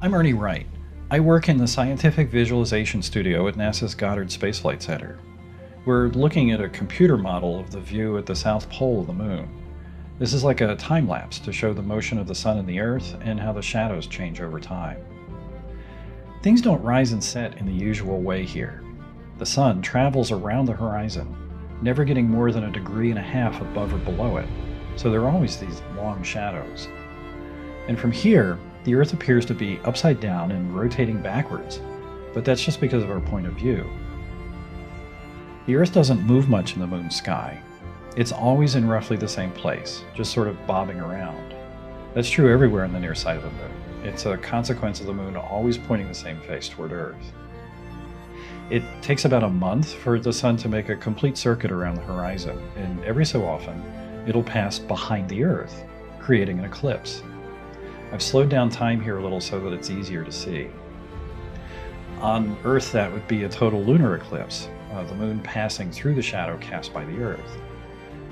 I'm Ernie Wright. I work in the Scientific Visualization Studio at NASA's Goddard Space Flight Center. We're looking at a computer model of the view at the south pole of the moon. This is like a time lapse to show the motion of the sun and the Earth and how the shadows change over time. Things don't rise and set in the usual way here. The sun travels around the horizon, never getting more than 1.5 degrees above or below it, so there are always these long shadows. And from here, the Earth appears to be upside down and rotating backwards, but that's just because of our point of view. The Earth doesn't move much in the moon's sky. It's always in roughly the same place, just sort of bobbing around. That's true everywhere in the near side of the moon. It's a consequence of the moon always pointing the same face toward Earth. It takes about a month for the sun to make a complete circuit around the horizon, and every so often, it'll pass behind the Earth, creating an eclipse. I've slowed down time here a little so that it's easier to see. On Earth, that would be a total lunar eclipse, the moon passing through the shadow cast by the Earth.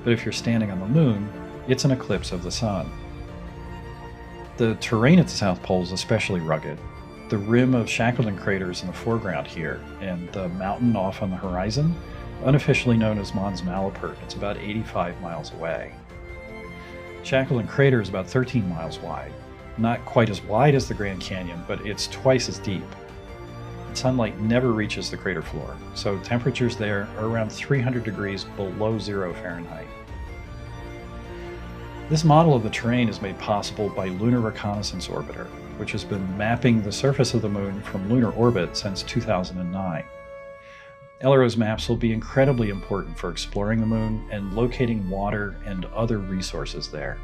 But if you're standing on the moon, it's an eclipse of the sun. The terrain at the South Pole is especially rugged. The rim of Shackleton craters in the foreground here, and the mountain off on the horizon, unofficially known as Mons Malapert. It's about 85 miles away. Shackleton crater is about 13 miles wide. Not quite as wide as the Grand Canyon, but it's twice as deep. Sunlight never reaches the crater floor, so temperatures there are around 300 degrees below 0 Fahrenheit. This model of the terrain is made possible by Lunar Reconnaissance Orbiter, which has been mapping the surface of the moon from lunar orbit since 2009. LRO's maps will be incredibly important for exploring the moon and locating water and other resources there.